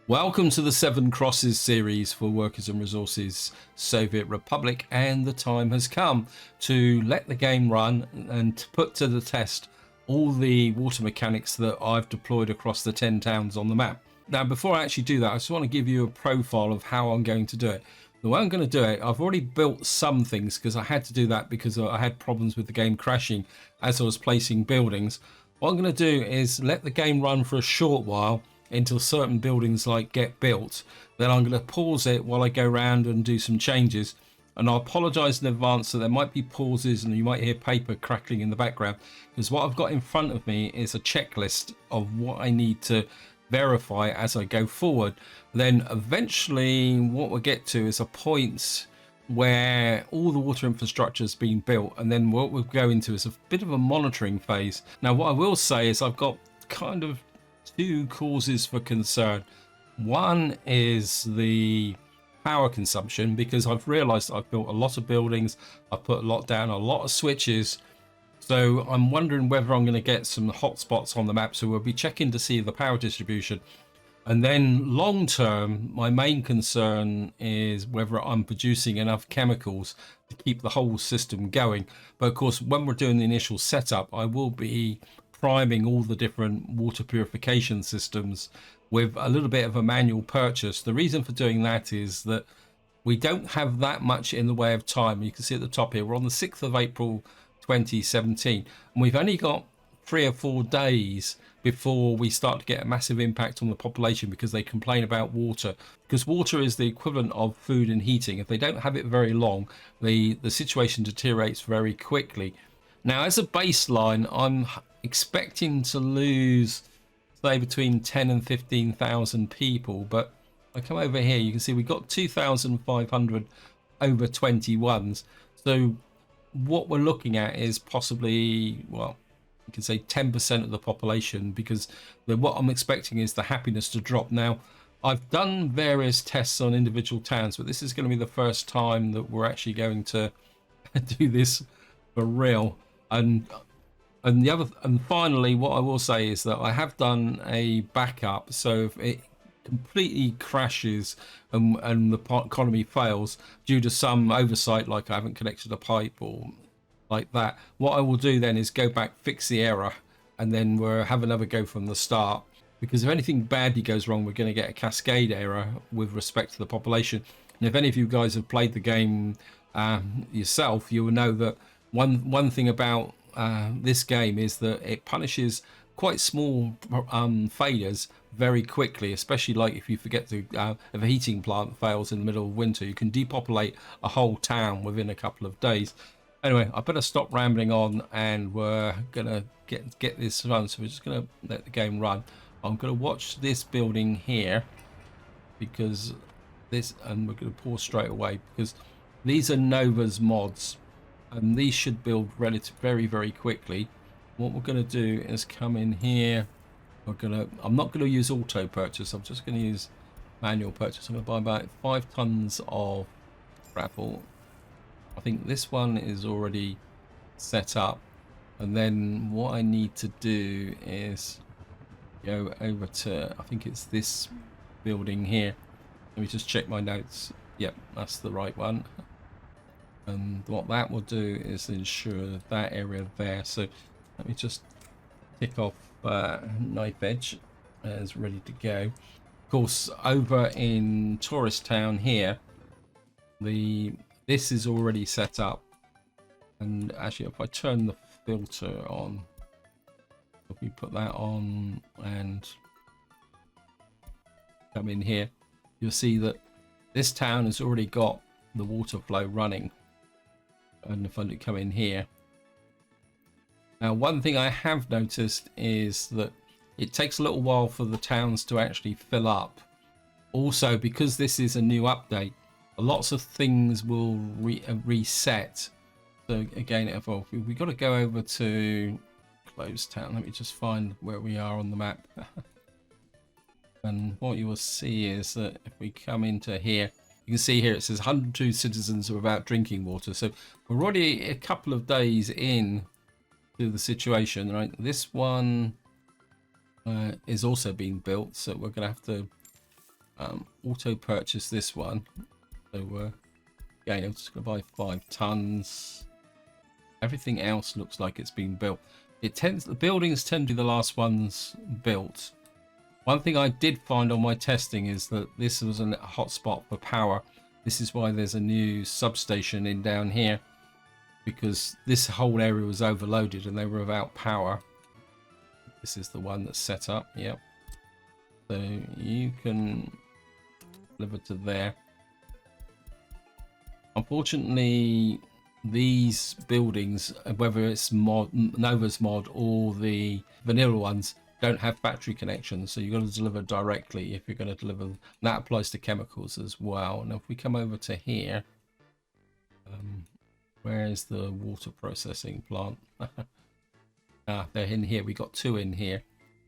Welcome to the Seven Crosses series for Workers and Resources Soviet Republic, and the time has come to let the game run and to put to the test all the water mechanics that I've deployed across the 10 towns on the map. Now, before I actually do that, I just want to give you a profile of how I'm going to do it. The way I'm going to do it, I've already built some things because I had to do that because I had problems with the game crashing as I was placing buildings. What I'm going to do is let the game run for a short while until certain buildings get built. Then I'm going to pause it while I go around and do some changes. And I apologize in advance that there might be pauses and you might hear paper crackling in the background, because what I've got in front of me is a checklist of what I need to verify as I go forward. Then eventually what we'll get to is a point where all the water infrastructure has been built, and then what we'll go into is a bit of a monitoring phase. Now, what I will say is I've got kind of two causes for concern. One is the power consumption, because I've realized I've built a lot of buildings, I've put a lot down, a lot of switches, so I'm wondering whether I'm going to get some hotspots on the map. So we'll be checking to see the power distribution. And then long term, my main concern is whether I'm producing enough chemicals to keep the whole system going. But of course, when we're doing the initial setup, I will be priming all the different water purification systems with a little bit of a manual purchase. The reason for doing that is that we don't have that much in the way of time. You can see at the top here, we're on the 6th of April 2017, and we've only got 3 or 4 days before we start to get a massive impact on the population, because they complain about water, because water is the equivalent of food and heating. If they don't have it very long, the situation deteriorates very quickly. Now, as a baseline, I'm expecting to lose, say, between 10 and 15,000 people. But I come over here, you can see we've got 2,500 over 21s. So what we're looking at is possibly, well, you can say 10% of the population, because what I'm expecting is the happiness to drop. Now, I've done various tests on individual towns, but this is going to be the first time that we're actually going to do this for real. And finally, what I will say is that I have done a backup. So if it completely crashes and the economy fails due to some oversight, like I haven't connected a pipe or like that, what I will do then is go back, fix the error, and then we'll have another go from the start. Because if anything badly goes wrong, we're going to get a cascade error with respect to the population. And if any of you guys have played the game yourself, you will know that one thing about this game is that it punishes quite small failures very quickly, especially like if you forget to if a heating plant fails in the middle of winter, you can depopulate a whole town within a couple of days. Anyway, I better stop rambling on, and we're gonna get this run. So we're just gonna let the game run. I'm gonna watch this building here, because this, and we're gonna pause straight away, because these are Nova's mods, and these should build very quickly. What we're going to do is come in here. I'm not going to use auto purchase, I'm just going to use manual purchase. I'm going to buy about 5 tons of gravel. I think this one is already set up, and then what I need to do is go over to, I think it's this building here. Let me just check my notes. Yep, that's the right one. And what that will do is ensure that area there. So let me just tick off knife edge as ready to go. Of course, over in Tourist Town here, this is already set up. And actually, if I turn the filter on, if we put that on and come in here, you'll see that this town has already got the water flow running. And if I come in here, now one thing I have noticed is that it takes a little while for the towns to actually fill up. Also, because this is a new update, lots of things will reset. So again, we've got to go over to closed town. Let me just find where we are on the map. And what you will see is that if we come into here, you can see here it says 102 citizens are without drinking water. So we're already a couple of days in to the situation, right? This one is also being built, so we're going to have to auto purchase this one. So again, I'm just going to buy 5 tons. Everything else looks like it's been built. The buildings tend to be the last ones built. One thing I did find on my testing is that this was a hotspot for power. This is why there's a new substation in down here, because this whole area was overloaded and they were without power. This is the one that's set up. Yep. So you can deliver to there. Unfortunately, these buildings, whether it's Nova's mod or the vanilla ones, don't have battery connections, so you've got to deliver directly if you're going to deliver. And that applies to chemicals as well. Now if we come over to here, where is the water processing plant? They're in here. We got 2 in here.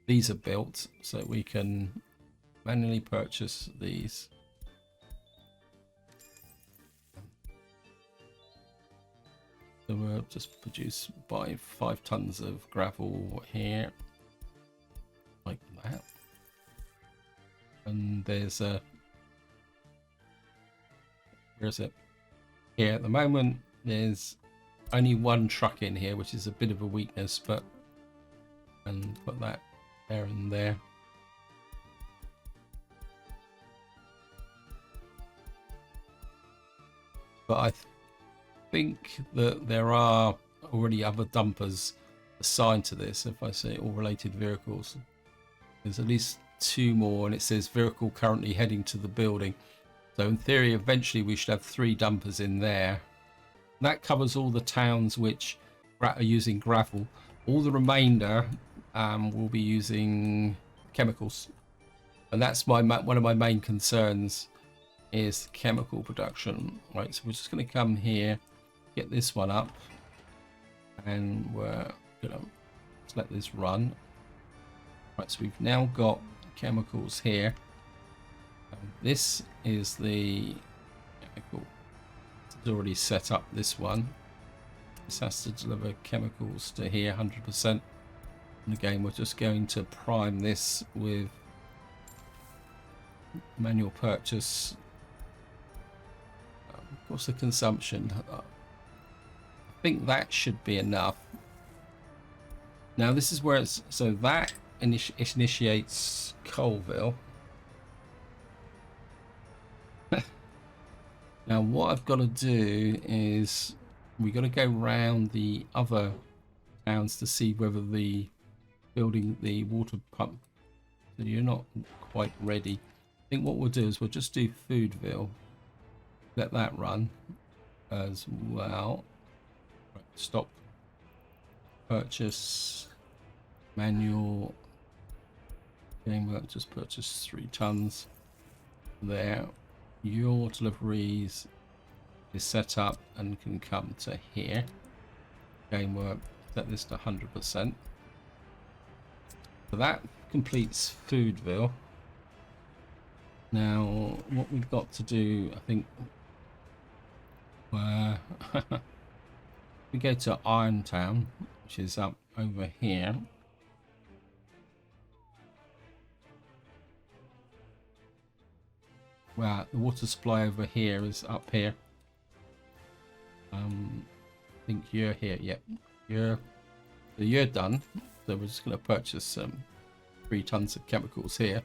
These are built, so we can manually purchase these. So we'll just buy 5 tons of gravel here, like that. And there's a, where is it? Here at the moment, there's only 1 truck in here, which is a bit of a weakness, but, and put that there and there. But I think that there are already other dumpers assigned to this. If I say all related vehicles, there's at least 2 more, and it says vehicle currently heading to the building. So in theory, eventually we should have 3 dumpers in there. That covers all the towns which are using gravel. All the remainder will be using chemicals, and that's one of my main concerns is chemical production. Right, so we're just going to come here, get this one up, and we're gonna let this run. Right, so we've now got chemicals here. This is the chemical. It's already set up, this one. This has to deliver chemicals to here 100%. And again, we're just going to prime this with manual purchase. What's the consumption? I think that should be enough. Now this is where it's, so that initiates Colville. Now what I've got to do is we got to go round the other towns to see whether the building the water pump, so you're not quite ready. I think what we'll do is we'll just do Foodville, let that run as well. Right, stop purchase manual game work, just purchase 3 tons there. Your deliveries is set up and can come to here. Game work, set this to 100%. So that completes Foodville. Now what we've got to do, I think, we go to Irontown, which is up over here. Well, the water supply over here is up here. I think you're here. Yep, you're done. So we're just going to purchase 3 tons of chemicals here.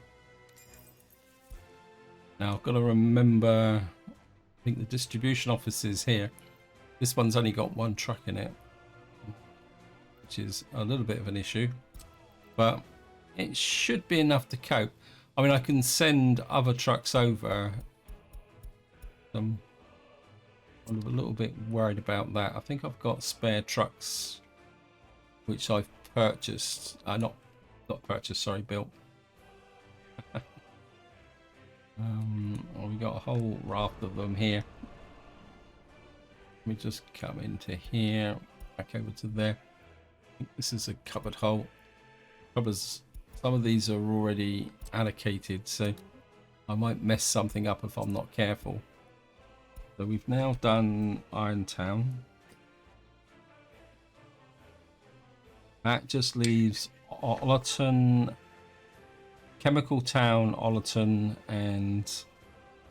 Now I've got to remember, I think the distribution office is here. This one's only got 1 truck in it, which is a little bit of an issue, but it should be enough to cope. I mean, I can send other trucks over. I'm a little bit worried about that. I think I've got spare trucks, which I've purchased. Not purchased, sorry, built. We got a whole raft of them here. Let me just come into here, back over to there. I think this is a cupboard hole. Cupboards. Some of these are already allocated, so I might mess something up if I'm not careful. So we've now done Irontown. That just leaves Ollerton, Chemical Town, Ollerton, and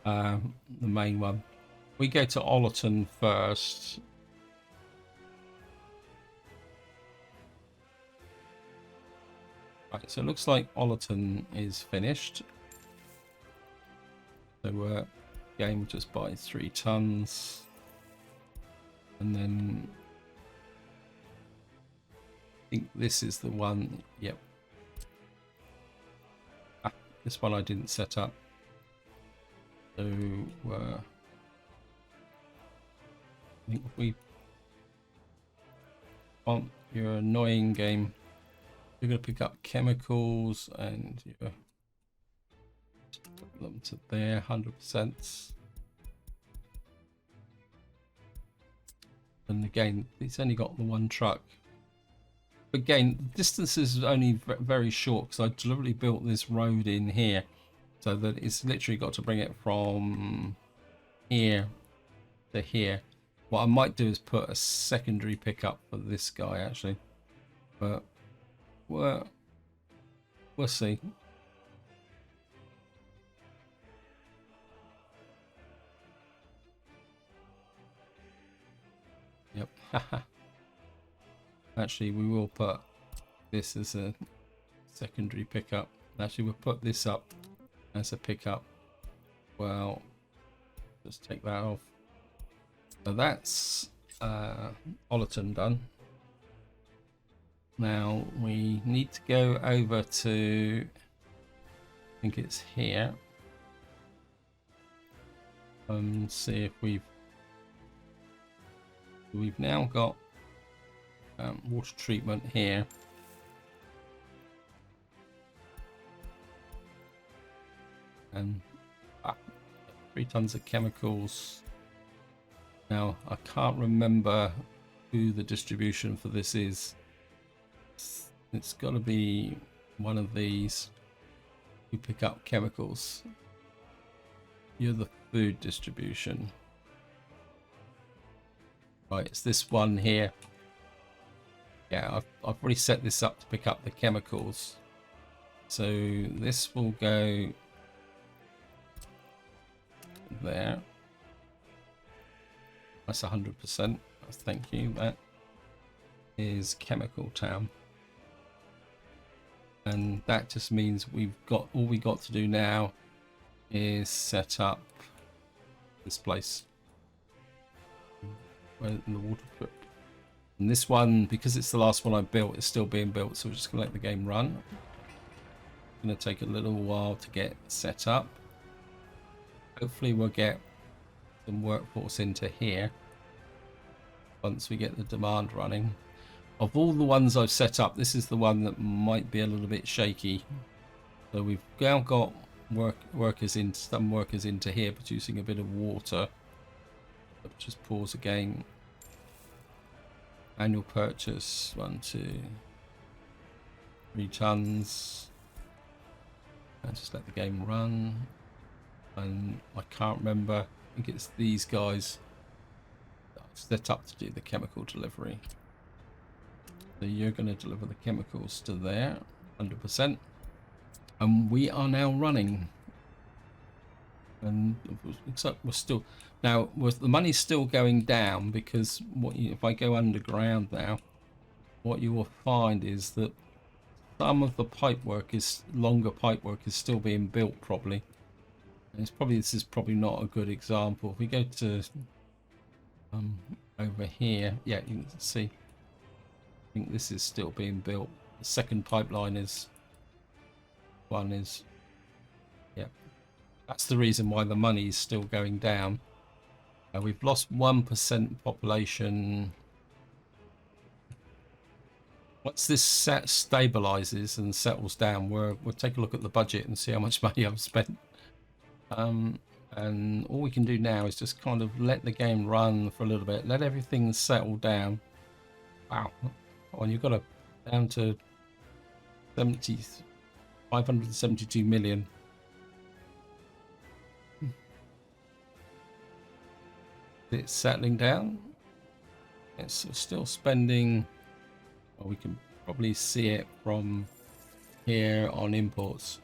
the main one. We go to Ollerton first. Right, so it looks like Ollerton is finished. So game will just buy 3 tons. And then I think this is the one. Yep. This one I didn't set up. So I think we want your annoying game. You're going to pick up chemicals and you put them to there, 100%. And again, it's only got the one truck. Again, the distance is only very short because I deliberately built this road in here so that it's literally got to bring it from here to here. What I might do is put a secondary pickup for this guy actually, but we'll see. Yep. Actually, we will put this as a secondary pickup. Actually, we'll put this up as a pickup. Well, just take that off. So that's Ollerton done. Now we need to go over to, I think it's here, and see if we've now got water treatment here. And 3 tons of chemicals. Now I can't remember who the distribution for this is. It's got to be one of these who pick up chemicals. You're the food distribution. Right, it's this one here. Yeah, I've already set this up to pick up the chemicals. So this will go there. That's 100%. Thank you. That is Chemical Town. And that just means all we got to do now is set up this place. In the water put. And this one, because it's the last one I built, it's still being built, so we're just gonna let the game run. It's gonna take a little while to get set up. Hopefully we'll get some workforce into here once we get the demand running. Of all the ones I've set up, this is the one that might be a little bit shaky. So we've now got some workers into here producing a bit of water. Just pause again. Annual purchase 1, 2, 3 tons. And just let the game run. And I can't remember. I think it's these guys that I've set up to do the chemical delivery. So you're going to deliver the chemicals to there, 100%. And we are now running. And except we're still now with the money's still going down because if I go underground now, what you will find is that some of the longer pipe work is still being built probably. And this is probably not a good example. If we go to over here, yeah, you can see. I think this is still being built. The second pipeline is yeah. That's the reason why the money is still going down. We've lost 1% population. Once this stabilizes and settles down, we'll take a look at the budget and see how much money I've spent. And all we can do now is just kind of let the game run for a little bit, let everything settle down. Wow. Oh, and you've got down to 572 million. It's settling down. It's still spending. Well, we can probably see it from here on imports.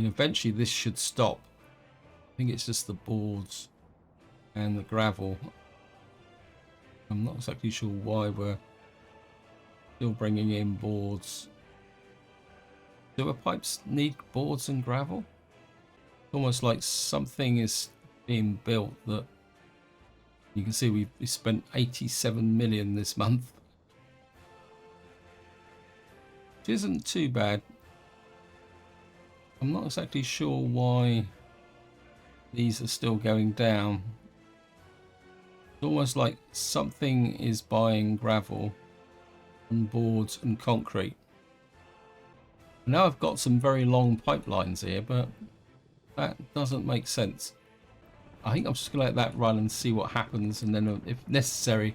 mean, eventually this should stop. I think it's just the boards and the gravel. I'm not exactly sure why we're still bringing in boards. Sewer pipes need boards and gravel? It's almost like something is being built that you can see we spent 87 million this month, which isn't too bad. I'm not exactly sure why these are still going down. It's almost like something is buying gravel and boards and concrete. Now I've got some very long pipelines here, but that doesn't make sense. I think I'm just going to let that run and see what happens, and then if necessary,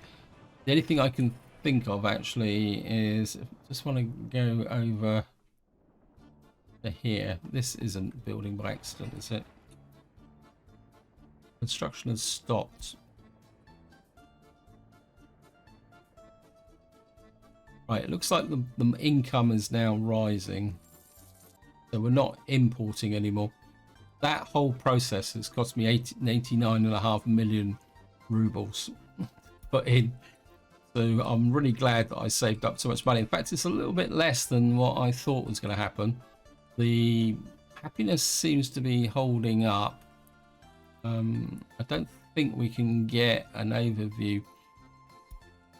the only thing I can think of actually is I just want to go over to here. This isn't building by accident, is it? Construction has stopped. Right, it looks like the income is now rising, so we're not importing anymore. That whole process has cost me 89.5 million rubles put in. So I'm really glad that I saved up so much money. In fact, it's a little bit less than what I thought was going to happen. The happiness seems to be holding up. I don't think we can get an overview.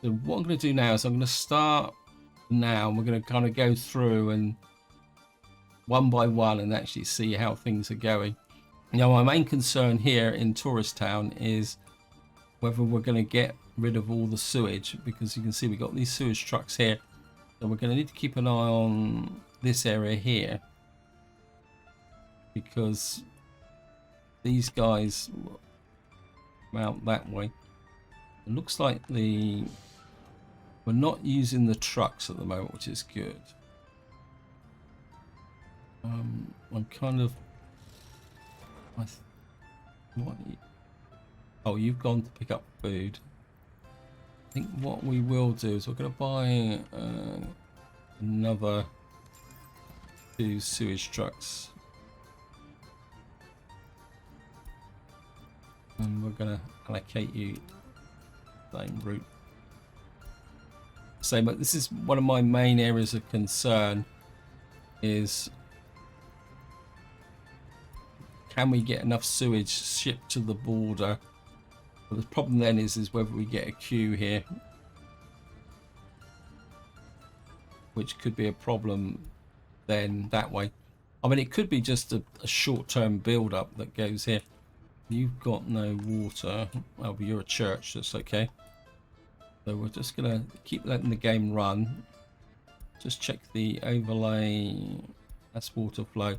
So what I'm going to do now is I'm going to start now, and we're going to kind of go through and one by one and actually see how things are going. Now, my main concern here in Tourist Town is whether we're going to get rid of all the sewage, because you can see we've got these sewage trucks here. So we're going to need to keep an eye on this area here, because these guys come out that way. It looks like we're not using the trucks at the moment, which is good. I'm kind of... Oh, you've gone to pick up food. I think what we will do is we're going to buy another 2 sewage trucks. And we're going to allocate you same route. So, but this is one of my main areas of concern is, can we get enough sewage shipped to the border? But the problem then is whether we get a queue here, which could be a problem then that way. I mean, it could be just a short-term build-up that goes here. You've got no water. Oh, but you're a church, that's okay. So we're just going to keep letting the game run. Just check the overlay. That's water flow.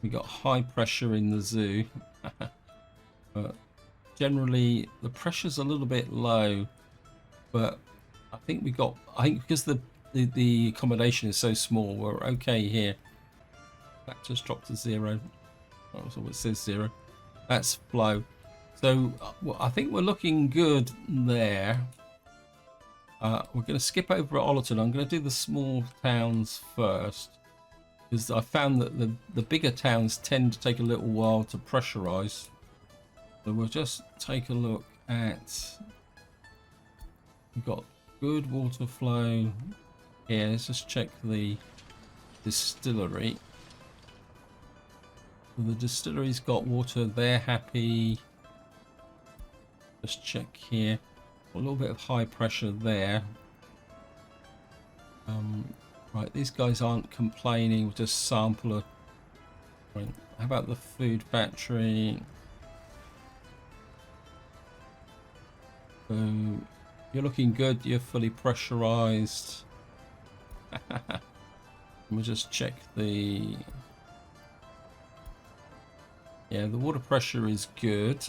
We got high pressure in the zoo. But generally the pressure's a little bit low. But I think because the accommodation is so small, we're okay here. That just dropped to 0. Oh, so it says 0. That's flow. So well, I think we're looking good there. We're going to skip over at Ollerton. I'm going to do the small towns first, because I found that the bigger towns tend to take a little while to pressurize. So we'll just take a look at... We've got good water flow here. Let's just check the distillery. So the distillery's got water. They're happy. Just check here. A little bit of high pressure there. Right, these guys aren't complaining. We'll just sample a... Right, how about the food factory? So you're looking good. You're fully pressurized. We'll just check the... Yeah, the water pressure is good.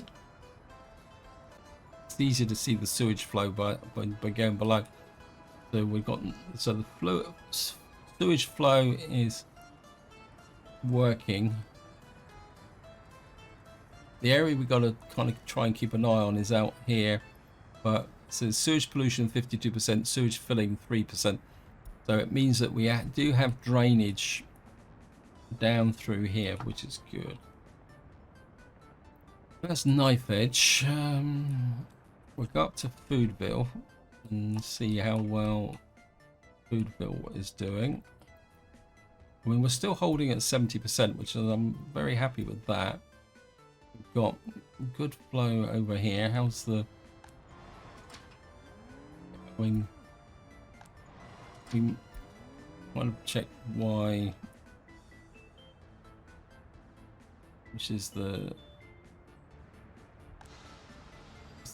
It's easier to see the sewage flow by going below. So we've got, so the sewage flow is working. The area we've got to kind of try and keep an eye on is out here. But so sewage pollution 52%, sewage filling 3%. So it means that we do have drainage down through here, which is good. That's knife edge. We'll go up to Foodville and see how well Foodville is doing. I mean, we're still holding at 70%, which I'm very happy with that. We've got good flow over here. How's the... I mean, we want to check why... Which is the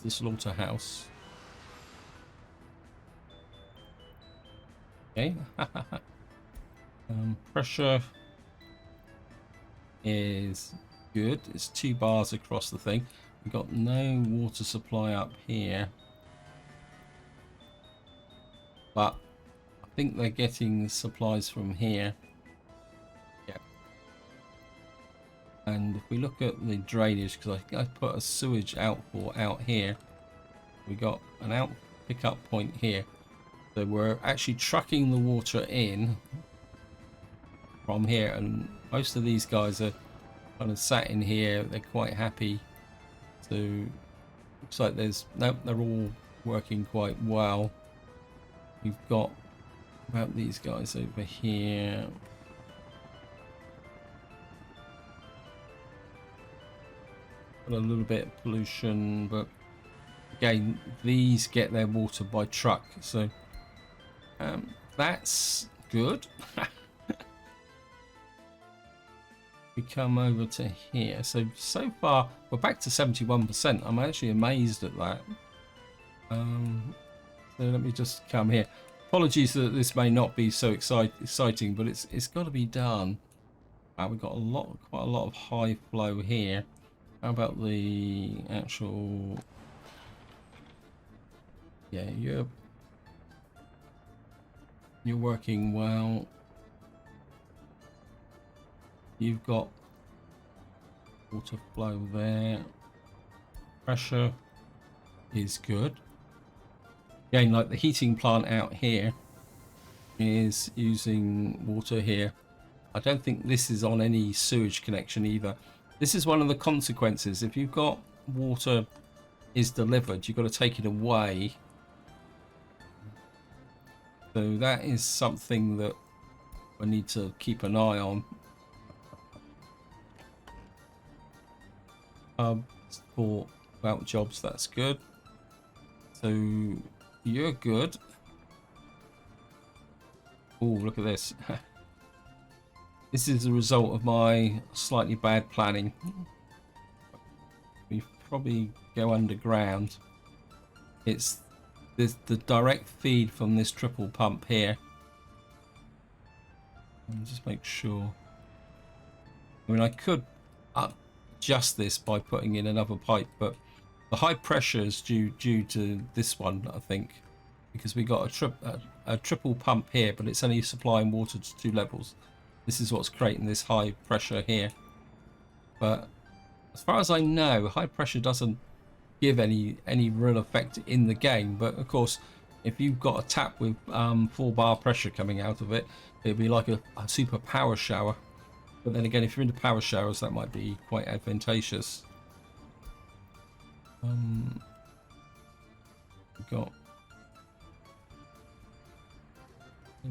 slaughterhouse. Okay. Pressure is good. It's 2 bars across the thing. We've got no water supply up here, but I think they're getting supplies from here. Yeah. And if we look at the drainage, because I think I put a sewage outfall out here, we got an out pickup point here. So we're actually trucking the water in from here, and most of these guys are kind of sat in here. They're quite happy. So looks like there's nope, they're all working quite well. We've got about these guys over here. Got a little bit of pollution, but again, these get their water by truck, so that's good. We come over to here. So far we're back to 71%. I'm actually amazed at that. So let me just come here. Apologies that this may not be so exciting, but it's got to be done. We've got quite a lot of high flow here. How about the actual... Yeah, you're working well. You've got water flow there. Pressure is good. Again, like the heating plant out here is using water here. I don't think this is on any sewage connection either. This is one of the consequences. If you've got water is delivered, you've got to take it away. So that is something that we need to keep an eye on. For about jobs, that's good. So you're good. Oh, look at this. This is a result of my slightly bad planning. We probably go underground. It's the direct feed from this triple pump here. And just make sure. I mean, I could adjust this by putting in another pipe, but the high pressure is due to this one, I think, because we got a triple pump here, but it's only supplying water to 2 levels. This is what's creating this high pressure here. But as far as I know, high pressure doesn't give any real effect in the game. But of course, if you've got a tap with 4 bar pressure coming out of it, it'd be like a super power shower. But then again, if you're into power showers, that might be quite advantageous.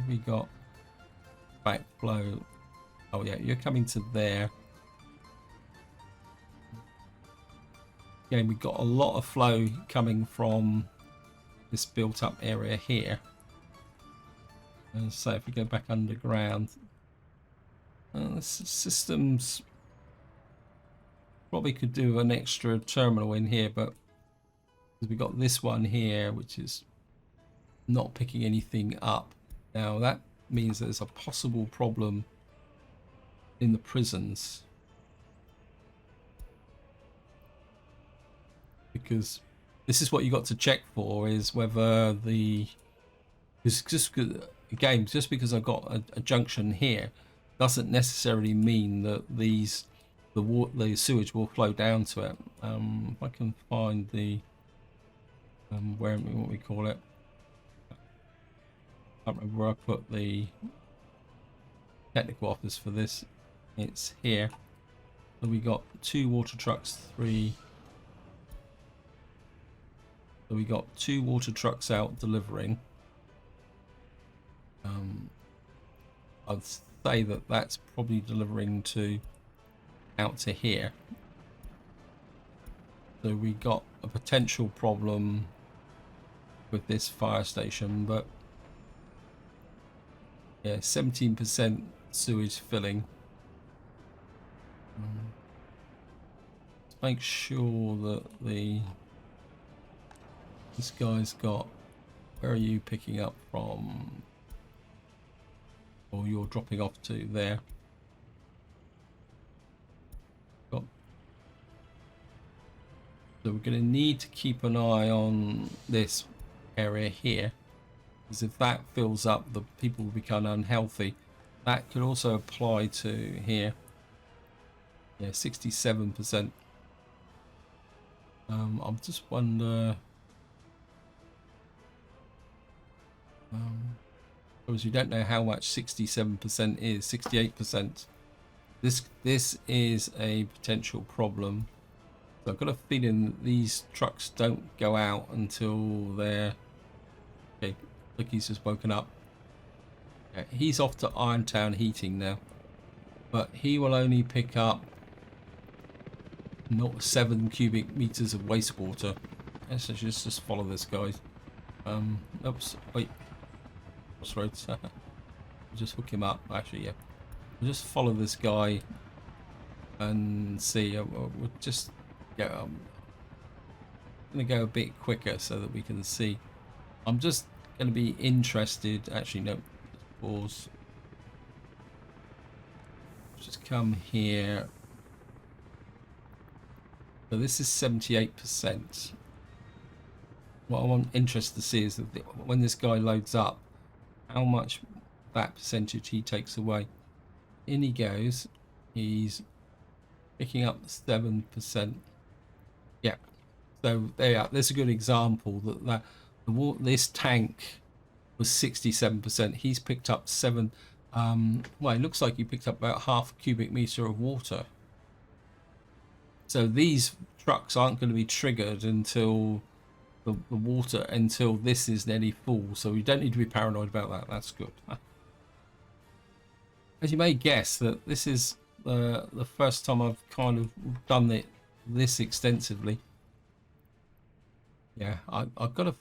We've got backflow. Oh yeah, you're coming to there. Again, we've got a lot of flow coming from this built up area here. And so if we go back underground, the systems probably could do an extra terminal in here, but we've got this one here which is not picking anything up. Now that means there's a possible problem in the prisons, because this is what you got to check for, is whether the again, just because I've got a junction here doesn't necessarily mean that the sewage will flow down to it. If I can find the what we call it, I can't remember where I put the technical office for this. it's here. So we got 2 water trucks, 3. So we got 2 water trucks out delivering. I'd say that that's probably delivering out to here. So we got a potential problem with this fire station, but yeah, 17% sewage filling. Let's make sure that this guy's got. Where are you picking up from? Or you're dropping off to there? Got. So we're going to need to keep an eye on this area here, because if that fills up, the people will become unhealthy. That could also apply to here. Yeah, 67%. I just wonder. Because you don't know how much 67% is. 68%. This is a potential problem. So I've got a feeling that these trucks don't go out until they're. Okay, look, he's just woken up. Yeah, he's off to Irontown Heating now, but he will only pick up 0.7 cubic meters of wastewater. Let's just follow this guy. Oops, wait. Crossroads. Just hook him up. Actually, yeah. We'll just follow this guy and see. We'll just go. I'm gonna go a bit quicker so that we can see. I'm just gonna be interested. Actually, no. Pause. Just come here. So this is 78%. What I'm interested to see is that when this guy loads up, how much that percentage he takes away. In he goes. He's picking up 7%. Yeah. So there. There's a good example that this tank was 67%. He's picked up 7. Well, it looks like he picked up about half a cubic meter of water. So these trucks aren't going to be triggered until the water, until this is nearly full. So we don't need to be paranoid about that. That's good. As you may guess, that this is the first time I've kind of done it this extensively. Yeah, I've got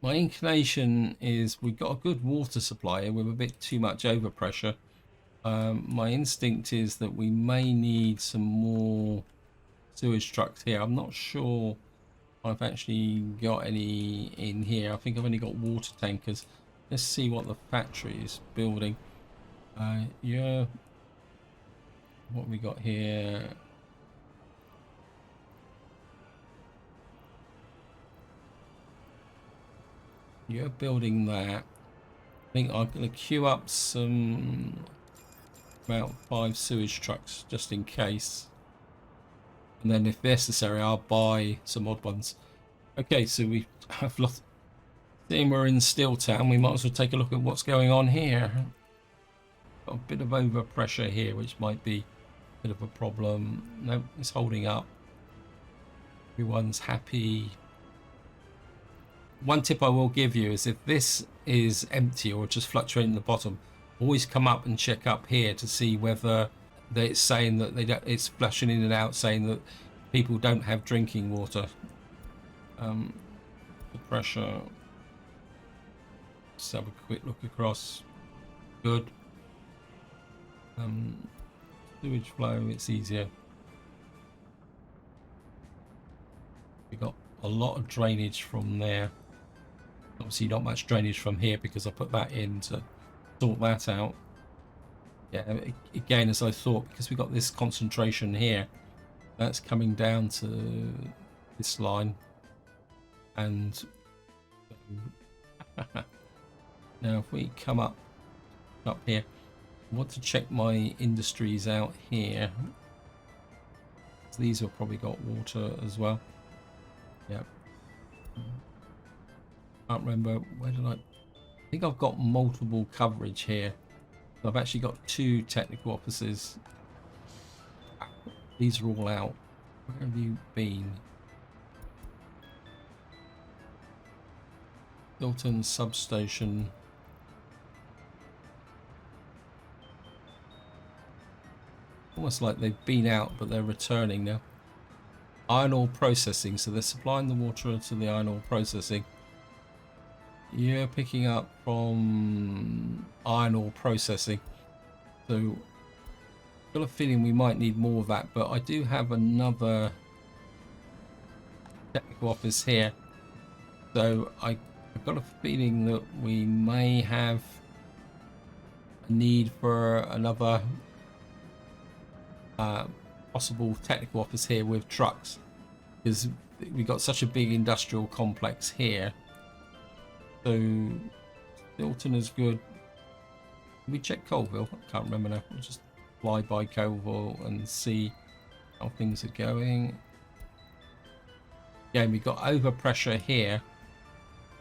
my inclination is we've got a good water supply with a bit too much overpressure. My instinct is that we may need some more sewage trucks here. I'm not sure I've actually got any in here. I think I've only got water tankers. Let's see what the factory is building. Yeah, what we got here? You're building that. I think I'm going to queue up about 5 sewage trucks just in case. And then if necessary, I'll buy some odd ones. Okay, so we have lost. Seeing we're in Steeltown, we might as well take a look at what's going on here. Got a bit of overpressure here, which might be a bit of a problem. No, it's holding up. Everyone's happy. One tip I will give you is if this is empty or just fluctuating at the bottom, always come up and check up here to see whether it's saying that it's flushing in and out, saying that people don't have drinking water. The pressure. Let's have a quick look across. Good. Sewage flow, it's easier. We got a lot of drainage from there. Obviously not much drainage from here because I put that in to sort that out. Yeah, again, as I thought, because we got this concentration here, that's coming down to this line. And now if we come up here, I want to check my industries out here. These have probably got water as well. Yeah. Can't remember, where did I think I've got multiple coverage here. So I've actually got 2 technical offices These are all out. Where have you been? Hilton substation. Almost like they've been out, but they're returning now. Iron ore processing, so they're supplying the water to the iron ore processing. You're picking up from iron ore processing, so I've got a feeling we might need more of that, but I do have another technical office here, so I've got a feeling that we may have a need for another possible technical office here with trucks, because we've got such a big industrial complex here. So Stilton is good. Can we check Colville? I can't remember now. We'll just fly by Colville and see how things are going. Yeah, we've got overpressure here.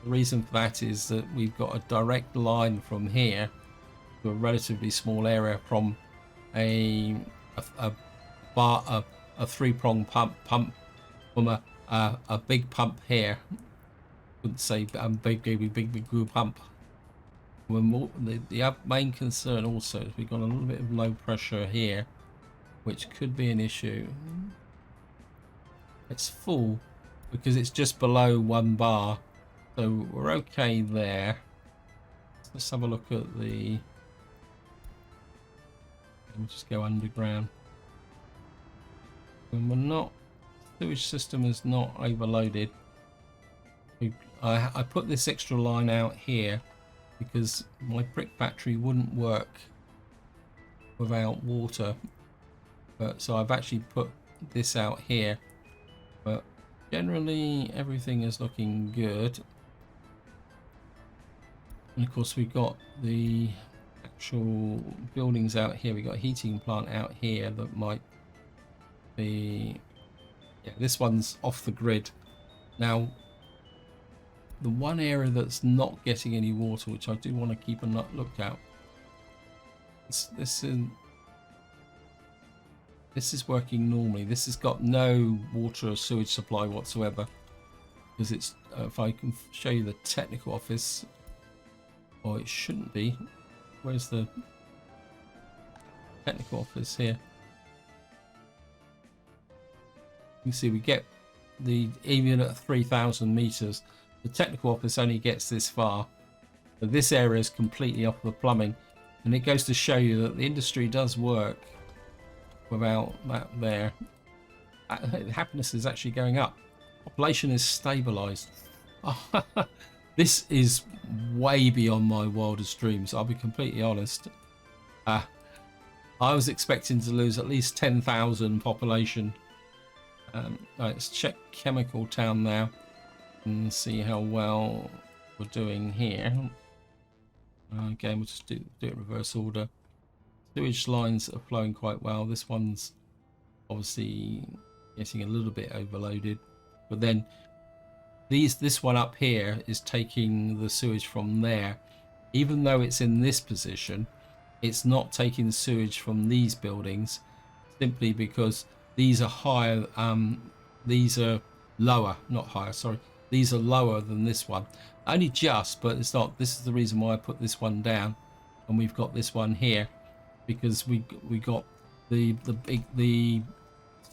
The reason for that is that we've got a direct line from here to a relatively small area from a three-prong pump from a big pump here. Wouldn't say big pump. The main concern also is we've got a little bit of low pressure here, which could be an issue. It's full because it's just below 1 bar, so we're okay there. Let's have a look at the. We'll just go underground. And we're not. Sewage system is not overloaded. I put this extra line out here because my brick factory wouldn't work without water, but so I've actually put this out here, but generally everything is looking good. And of course we've got the actual buildings out here. We've got a heating plant out here that might be, yeah, this one's off the grid now. The one area that's not getting any water, which I do want to keep a look out, this is working normally. This has got no water or sewage supply whatsoever, because it's if I can show you the technical office, or it shouldn't be. Where's the technical office here? You can see we get the, even at 3,000 meters, the technical office only gets this far. So this area is completely off the plumbing, and it goes to show you that the industry does work without that there. Happiness is actually going up. Population is stabilized. This is way beyond my wildest dreams, I'll be completely honest. I was expecting to lose at least 10,000 population. Right, let's check Chemical Town now and see how well we're doing here. Again, we'll just do it in reverse order. Sewage lines are flowing quite well. This one's obviously getting a little bit overloaded, but then this one up here is taking the sewage from there. Even though it's in this position, it's not taking the sewage from these buildings, simply because these are higher, these are lower, not higher, sorry. These are lower than this one. Only just, but it's not. This is the reason why I put this one down, and we've got this one here, because we got the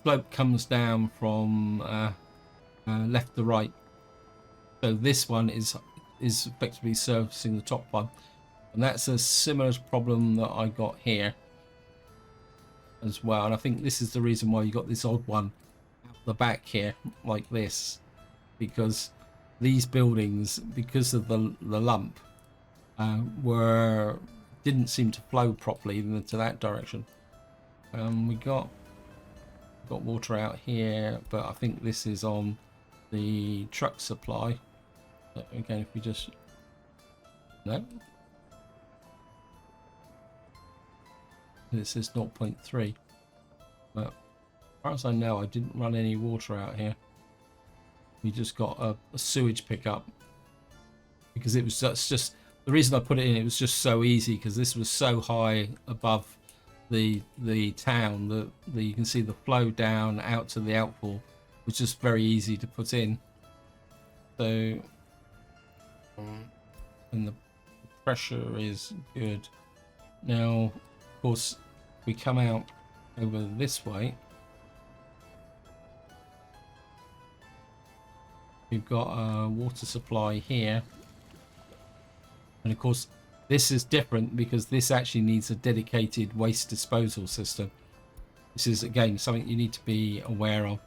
slope comes down from left to right. So this one is effectively servicing the top one, and that's a similar problem that I got here as well. And I think this is the reason why you got this odd one out the back here like this, because these buildings, because of the lump, didn't seem to flow properly into that direction. We got water out here, but I think this is on the truck supply. So again, if we just no, it says 0.3, but as far as I know, I didn't run any water out here. We just got a sewage pickup, because it was just the reason I put it in. It was just so easy, because this was so high above the town, you can see the flow down out to the outfall was just very easy to put in. So and the pressure is good. Now, of course, we come out over this way. We've got a water supply here, and of course this is different because this actually needs a dedicated waste disposal system. This is again something you need to be aware of.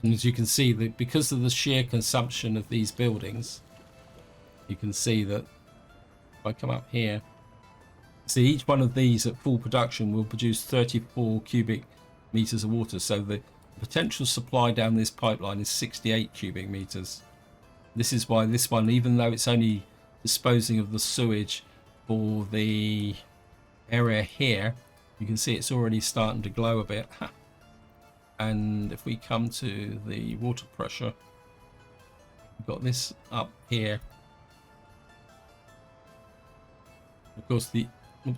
And as you can see, that because of the sheer consumption of these buildings, you can see that if I come up here, see each one of these at full production will produce 34 cubic meters of water. So the potential supply down this pipeline is 68 cubic meters. This is why this one, even though it's only disposing of the sewage for the area here, you can see it's already starting to glow a bit. And if we come to the water pressure, we've got this up here. Of course,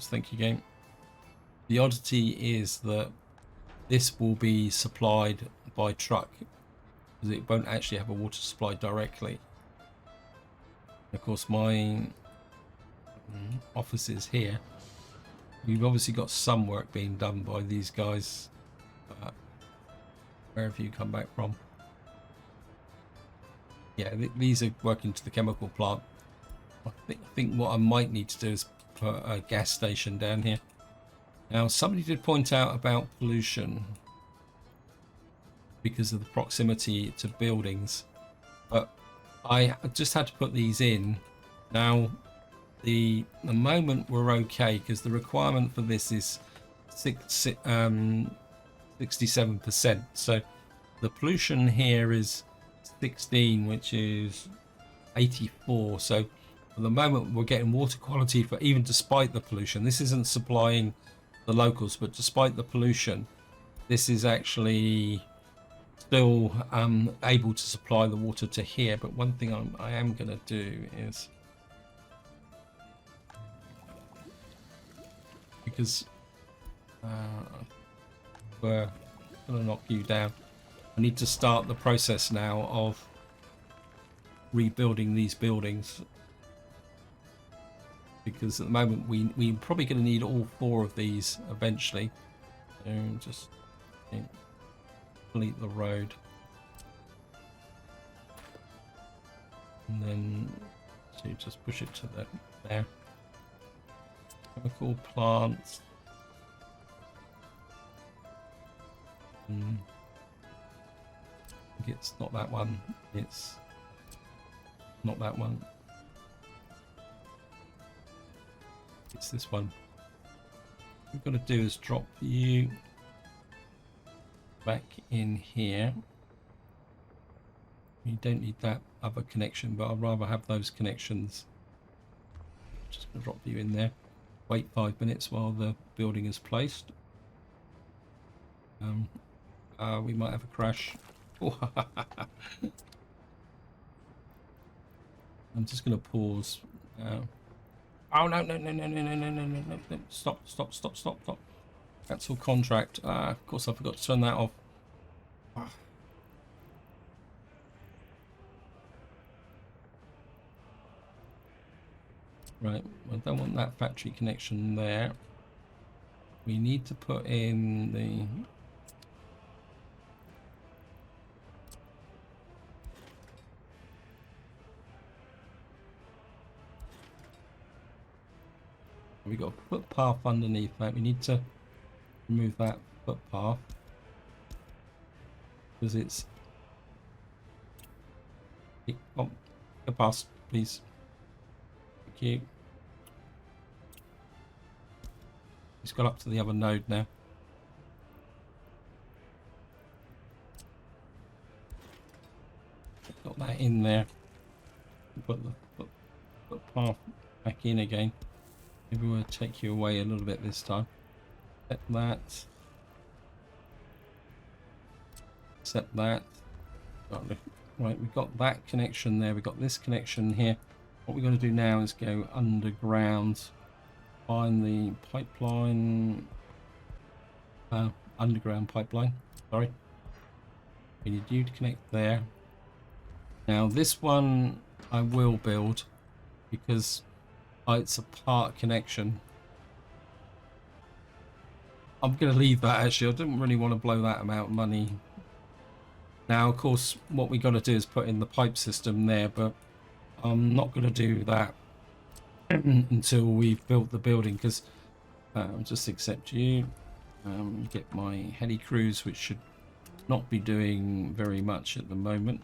thank you, game. The oddity is that this will be supplied by truck because it won't actually have a water supply directly. Of course, my office is here. We've obviously got some work being done by these guys. Where have you come back from? Yeah, these are working to the chemical plant. I think what I might need to do is put a gas station down here. Now, somebody did point out about pollution because of the proximity to buildings, but I just had to put these in. Now, the moment we're okay because the requirement for this is 67%. So the pollution here is 16, which is 84. So for the moment, we're getting water quality for even despite the pollution. This isn't supplying the locals, but despite the pollution, this is actually still able to supply the water to here. But one thing I am going to do is, because we're going to knock you down, I need to start the process now of rebuilding these buildings, because at the moment we're probably going to need all 4 of these eventually. So just complete the road, and then so you just push it to there. Chemical plants. I think it's not that one. It's not that one. It's this one. What we've got to do is drop you back in here. You don't need that other connection, but I'd rather have those connections. Just going to drop you in there. Wait 5 minutes while the building is placed. We might have a crash. I'm just going to pause. Oh no! Stop! Cancel contract. Of course, I forgot to turn that off. Right, I don't want that factory connection there. We need to put in the... We've got a footpath underneath that. We need to remove that footpath because it's... Oh, go past, please. Thank you. It's got up to the other node now. Got that in there. Put the footpath back in again. Maybe we'll take you away a little bit this time. Set that. Set that. Right, we've got that connection there. We've got this connection here. What we're going to do now is go underground. Find the pipeline. underground pipeline. Sorry. We need you to connect there. Now this one I will build because it's a part connection. I'm going to leave that actually. I didn't really want to blow that amount of money. Now, of course, what we got to do is put in the pipe system there, but I'm not going to do that until we've built the building because I'll just accept you. Get my heli crews, which should not be doing very much at the moment.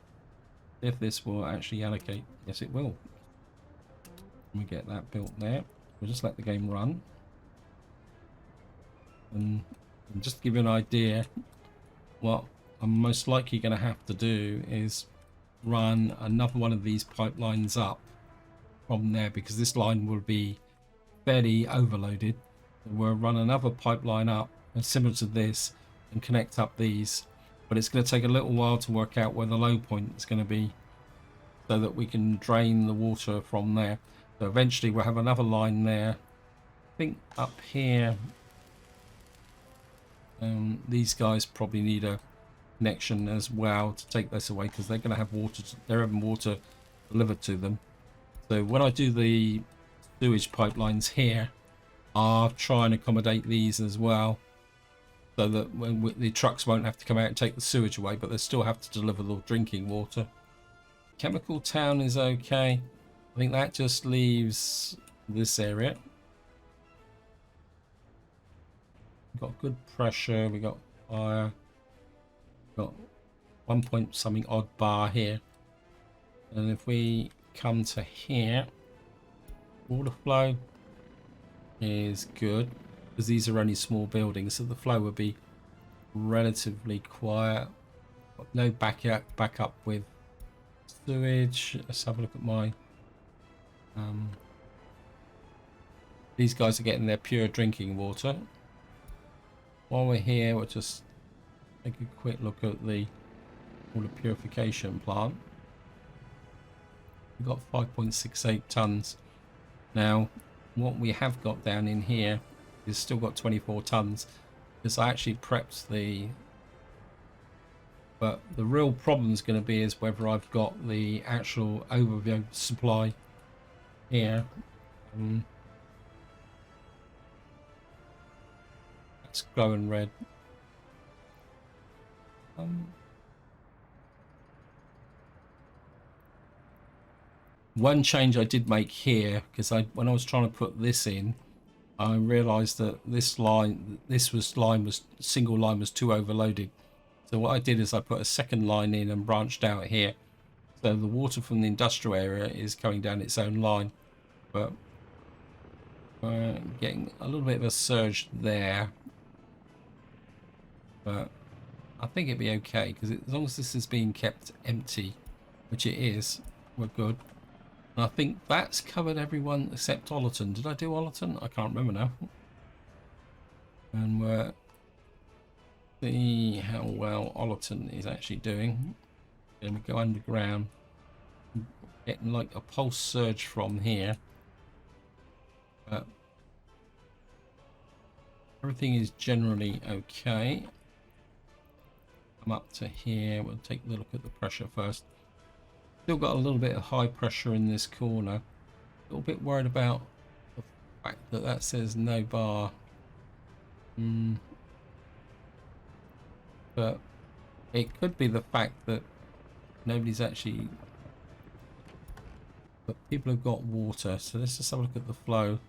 If this will actually allocate, yes it will. We get that built there. We'll just let the game run. And just to give you an idea, what I'm most likely going to have to do is run another one of these pipelines up from there because this line will be fairly overloaded. We'll run another pipeline up and similar to this and connect up these, but it's going to take a little while to work out where the low point is going to be so that we can drain the water from there. So eventually we'll have another line there. I think up here these guys probably need a connection as well to take this away because they're going to have water, they're having water delivered to them. So when I do the sewage pipelines here, I'll try and accommodate these as well so that when the trucks won't have to come out and take the sewage away, but they still have to deliver the drinking water. Chemical town is okay. I think that just leaves this area. We've got good pressure, we got fire, got 1 point something odd bar here. And if we come to here, water flow is good because these are only small buildings, so the flow will be relatively quiet. Got no backup with sewage. Let's have a look at my these guys are getting their pure drinking water. While we're here, we'll just take a quick look at the water purification plant. We've got 5.68 tons. Now, what we have got down in here is still got 24 tons because I actually prepped the... But the real problem is going to be is whether I've got the actual overview supply here. That's glowing red. One change I did make here because when I was trying to put this in, I realized that this single line was too overloaded. So what I did is I put a second line in and branched out here. So the water from the industrial area is going down its own line, but we're getting a little bit of a surge there. But I think it'd be okay because as long as this is being kept empty, which it is, we're good. And I think that's covered everyone except Ollerton. Did I do Ollerton? I can't remember now. And we're see how well Ollerton is actually doing. Then we go underground, getting like a pulse surge from here. But everything is generally okay. Come up to here. We'll take a look at the pressure first. Still got a little bit of high pressure in this corner. A little bit worried about the fact that that says no bar. But it could be the fact that nobody's actually... But people have got water. So let's just have a look at the flow.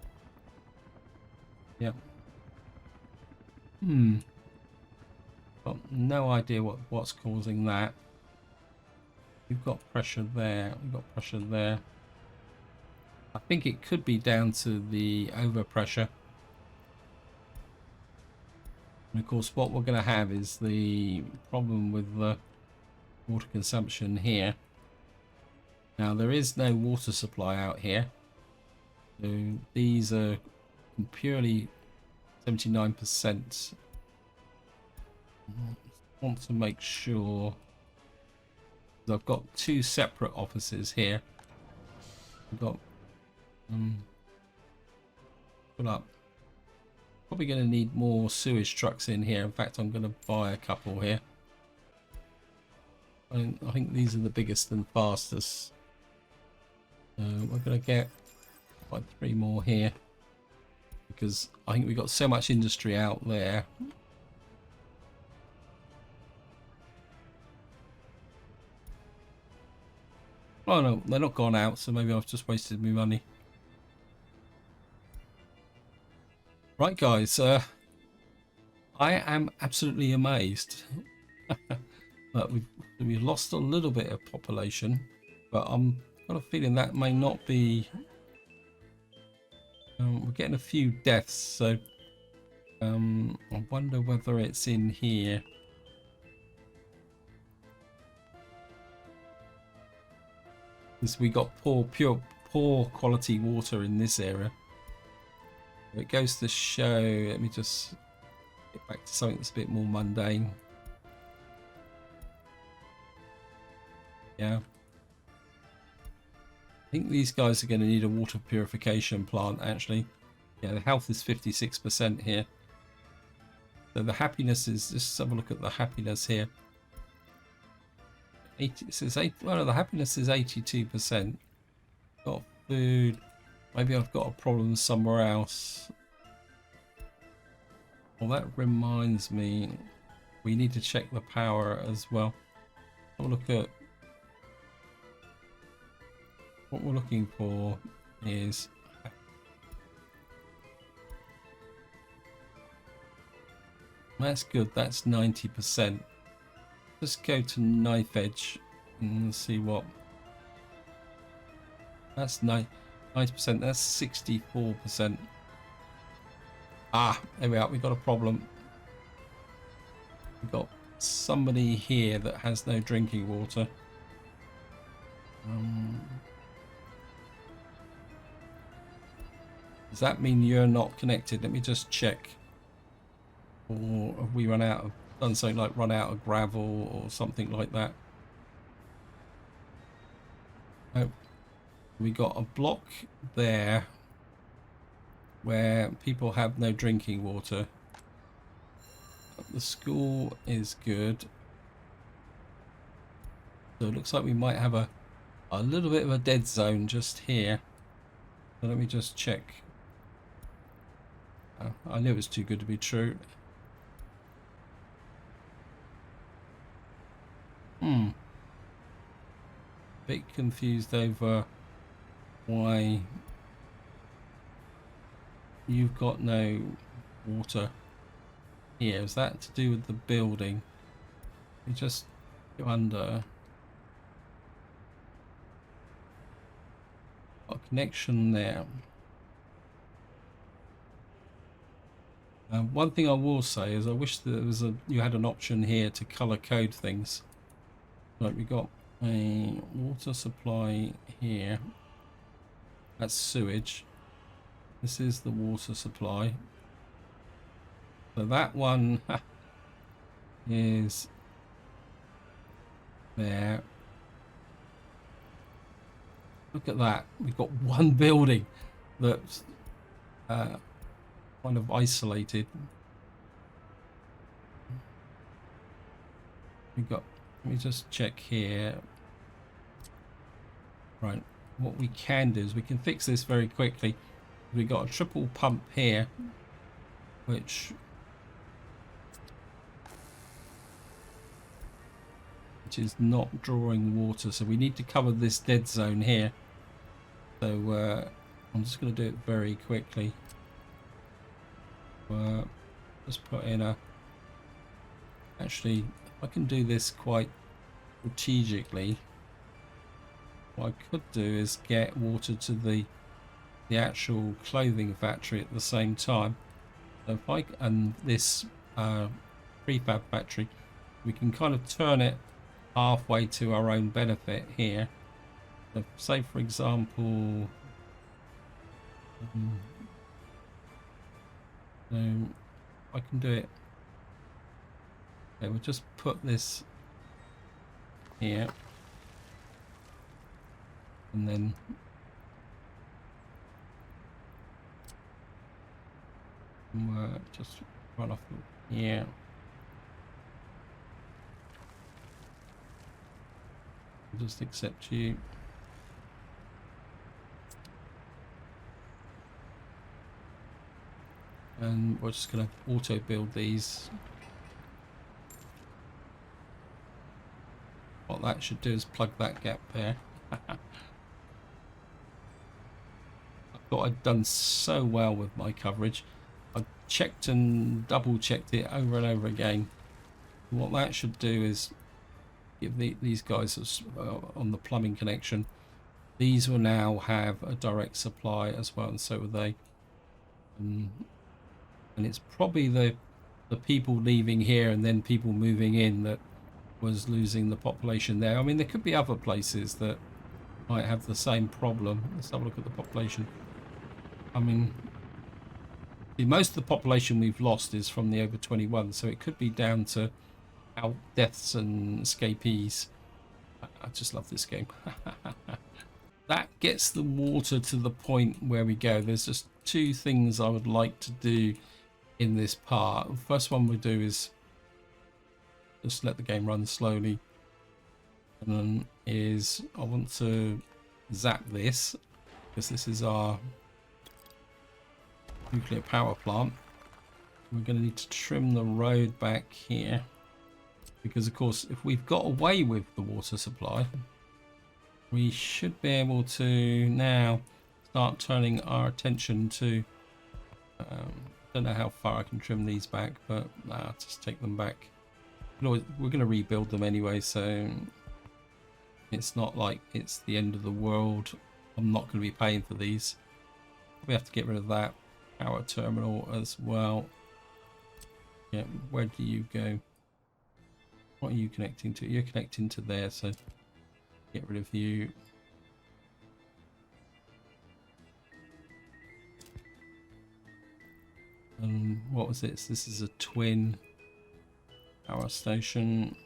Yep. Got no idea what's causing that. We've got pressure there. We've got pressure there. I think it could be down to the overpressure. And of course, what we're going to have is the problem with the water consumption here. Now, there is no water supply out here. So these are purely 79%. I want to make sure. I've got two separate offices here. I've got pull up. Probably going to need more sewage trucks in here. In fact, I'm going to buy a couple here. I think these are the biggest and fastest. We're going to get like 3 more here, because I think we've got so much industry out there. Oh no, they're not gone out, so maybe I've just wasted my money. Right guys, I am absolutely amazed. But we've lost a little bit of population, but I'm got a feeling that may not be. We're getting a few deaths, so I wonder whether it's in here. Because we got poor quality water in this area. It goes to show. Let me just get back to something that's a bit more mundane. Yeah. I think these guys are going to need a water purification plant, actually. Yeah, the health is 56% here. So the happiness is, just have a look at the happiness here. 80, it says 8, well, the happiness is 82%. Got food. Maybe I've got a problem somewhere else. Well, that reminds me, we need to check the power as well. Have a look at what we're looking for is that's good. That's 90%. Let's go to knife edge and see what. That's 90%. That's 64%. Ah, there we are. We've got a problem. We've got somebody here that has no drinking water. Does that mean you're not connected? Let me just check. Or have we done something like run out of gravel or something like that? Oh, we got a block there where people have no drinking water. The school is good. So it looks like we might have a little bit of a dead zone just here. So let me just check. I knew it was too good to be true. Bit confused over why you've got no water here. Is that to do with the building? You just go under. Got a connection there. One thing I will say is I wish there was you had an option here to color code things. Like we got a water supply here. That's sewage. This is the water supply. So that one is there. Look at that. We've got one building that's kind of isolated. Let me just check here. Right, what we can do is we can fix this very quickly. We've got a triple pump here, which is not drawing water, so we need to cover this dead zone here. So I'm just going to do it very quickly. Just put in a. Actually, I can do this quite strategically. What I could do is get water to the actual clothing factory at the same time. So if and this prefab factory, we can kind of turn it halfway to our own benefit here. So say for example, so I can do it. Okay, we'll just put this here, and then Just run off here. Just accept you. And we're just going to auto build these. What that should do is plug that gap there. I thought I'd done so well with my coverage. I checked and double checked it over and over again. What that should do is give these guys on the plumbing connection. These will now have a direct supply as well, and so will they. And it's probably the people leaving here and then people moving in that was losing the population there. I mean, there could be other places that might have the same problem. Let's have a look at the population. I mean, most of the population we've lost is from the over 21, so it could be down to our deaths and escapees. I just love this game. That gets the water to the point where we go. There's just two things I would like to do in this part. The first one we do is just let the game run slowly, and then is I want to zap this because this is our nuclear power plant. We're going to need to trim the road back here because, of course, if we've got away with the water supply, we should be able to now start turning our attention to don't know how far I can trim these back, but just take them back. We're going to rebuild them anyway, so it's not like it's the end of the world. I'm not going to be paying for these. We have to get rid of that power terminal as well. Yeah, where do you go? What are you connecting to? You're connecting to there, so get rid of you. What was this? This is a twin power station.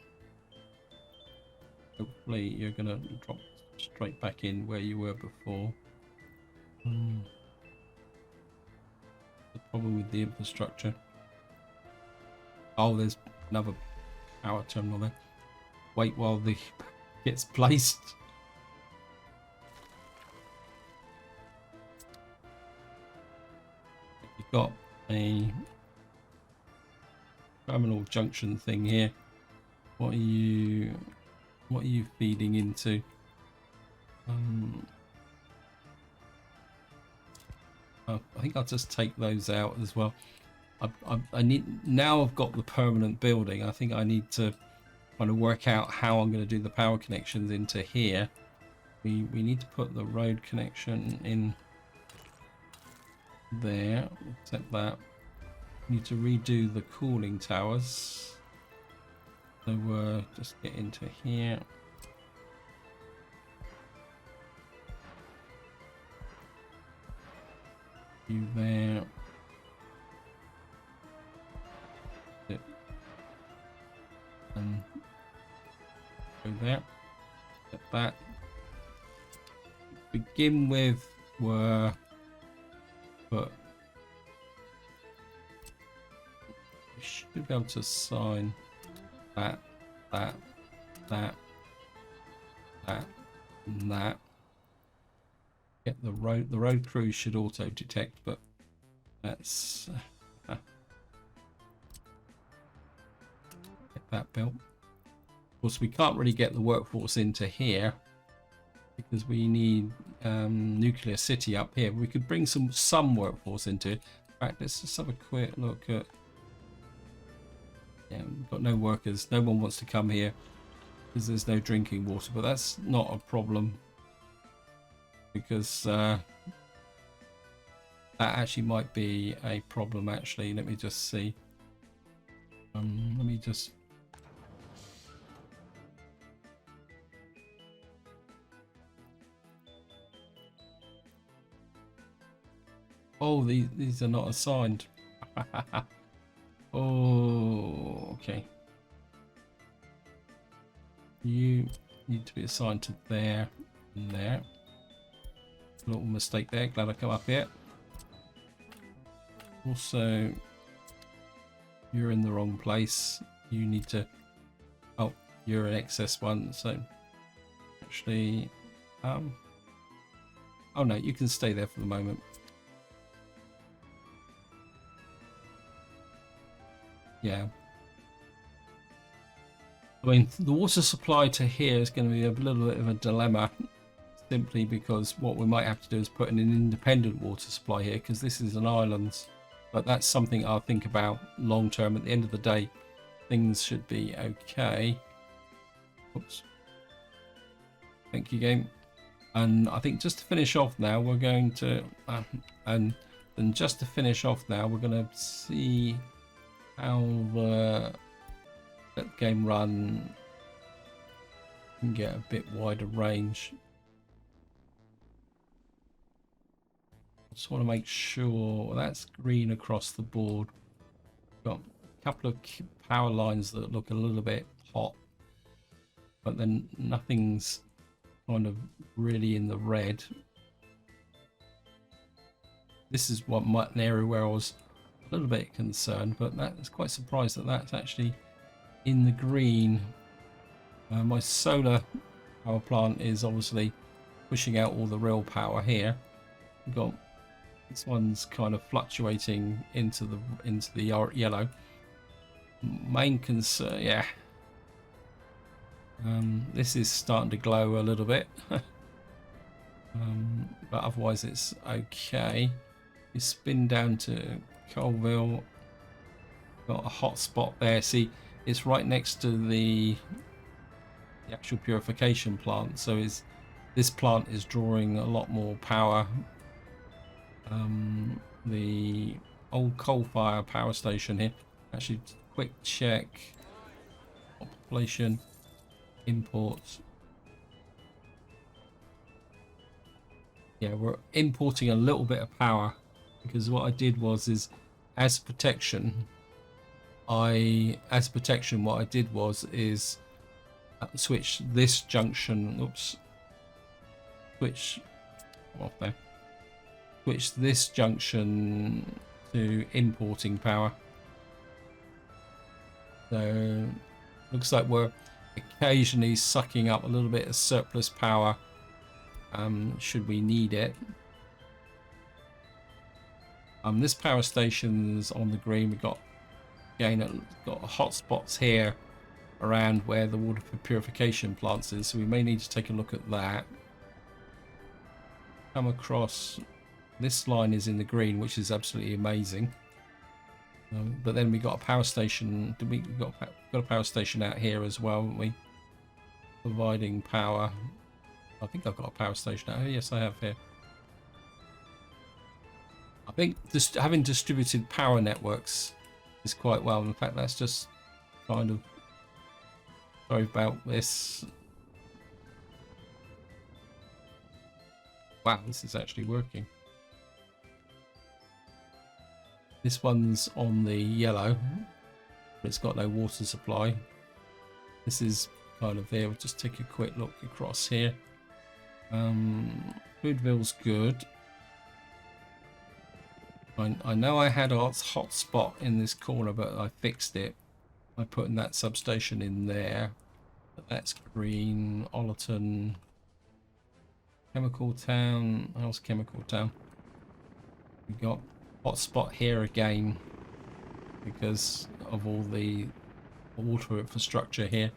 Hopefully you're gonna drop straight back in where you were before. The problem with the infrastructure. Oh, there's another power terminal there. Wait while the gets placed. You've got a terminal junction thing here. What are you feeding into? I think I'll just take those out as well. I need, now I've got the permanent building, I think I need to kind of work out how I'm going to do the power connections into here. We need to put the road connection in there, except that we need to redo the cooling towers. So just get into here. You there. And go there. Get that. Begin with but we should be able to assign that, and that. Get the road crew should auto detect, but that's get that built. Of course, we can't really get the workforce into here because we need nuclear city up here. We could bring some workforce into it. In fact, let's just have a quick look at. Yeah, we've got no workers. No one wants to come here because there's no drinking water, but that's not a problem because that actually might be a problem. Actually, let me just see. Let me just. Oh, these are not assigned. Oh, okay. You need to be assigned to there and there. A little mistake there. Glad I come up here. Also, you're in the wrong place. You need to... Oh, you're an excess one, so... Actually... Oh no, you can stay there for the moment. Yeah. I mean, the water supply to here is going to be a little bit of a dilemma, simply because what we might have to do is put in an independent water supply here, because this is an island. But that's something I'll think about long term. At the end of the day, things should be okay. Oops. Thank you, game. And I think just to finish off now, we're going to... and then just to finish off now, we're going to see how the... Let the game run and get a bit wider range. Just want to make sure that's green across the board. Got a couple of power lines that look a little bit hot, but then nothing's kind of really in the red. This is an area where I was a little bit concerned, but that's quite surprised that that's actually in the green. My solar power plant is obviously pushing out all the real power here. We've got this one's kind of fluctuating into the yellow. Main concern, yeah. This is starting to glow a little bit, but otherwise it's okay. You spin down to Colville. Got a hot spot there. See, it's right next to the actual purification plant, so this plant is drawing a lot more power. The old coal-fire power station here. Actually, quick check. Population, imports. Yeah, we're importing a little bit of power because what I did was as protection. What I did was switch this junction. Oops. Switch off there. Switch this junction to importing power. So looks like we're occasionally sucking up a little bit of surplus power. Should we need it. This power station's on the green. We've got hot spots here around where the water purification plants is, so we may need to take a look at that. Come across, this line is in the green, which is absolutely amazing. But then we got a power station. We got a power station out here as well, haven't we? Providing power. I think I've got a power station out here. Yes, I have here. I think just having distributed power networks is quite well. In fact, that's just kind of... Sorry about this. Wow, this is actually working. This one's on the yellow, but it's got no water supply. This is kind of there. We'll just take a quick look across here. Foodville's good. I know I had a hot spot in this corner, but I fixed it by putting that substation in there. But that's green. Ollerton. Chemical Town. How's Chemical Town? We got hot spot here again because of all the water infrastructure here.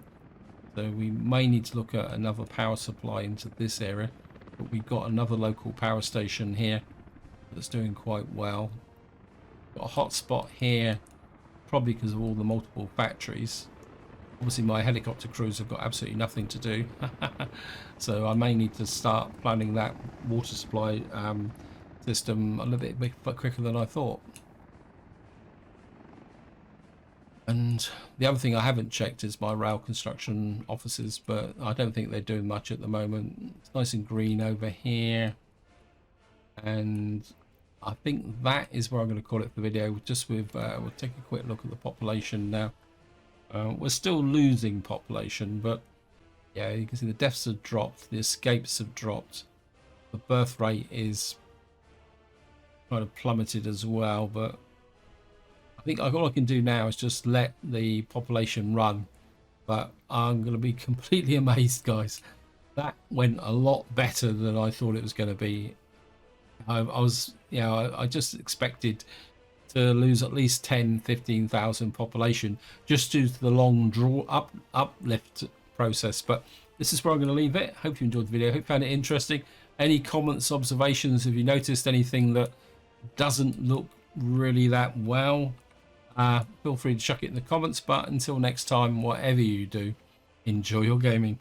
So we may need to look at another power supply into this area. But we've got another local power station here that's doing quite well. Got a hot spot here, probably because of all the multiple factories. Obviously my helicopter crews have got absolutely nothing to do. So I may need to start planning that water supply system a little bit quicker than I thought. And the other thing I haven't checked is my rail construction offices, but I don't think they're doing much at the moment. It's nice and green over here. And I think that is where I'm going to call it for the video. Just with, we'll take a quick look at the population now. We're still losing population, but yeah, you can see the deaths have dropped, the escapes have dropped. The birth rate is kind of plummeted as well, but I think all I can do now is just let the population run, but I'm going to be completely amazed, guys. That went a lot better than I thought it was going to be. I was, you know, I just expected to lose at least 10-15,000 population just due to the long uplift process. But this is where I'm going to leave it. Hope you enjoyed the video. Hope you found it interesting. Any comments, observations? Have you noticed anything that doesn't look really that well? Feel free to chuck it in the comments. But until next time, whatever you do, enjoy your gaming.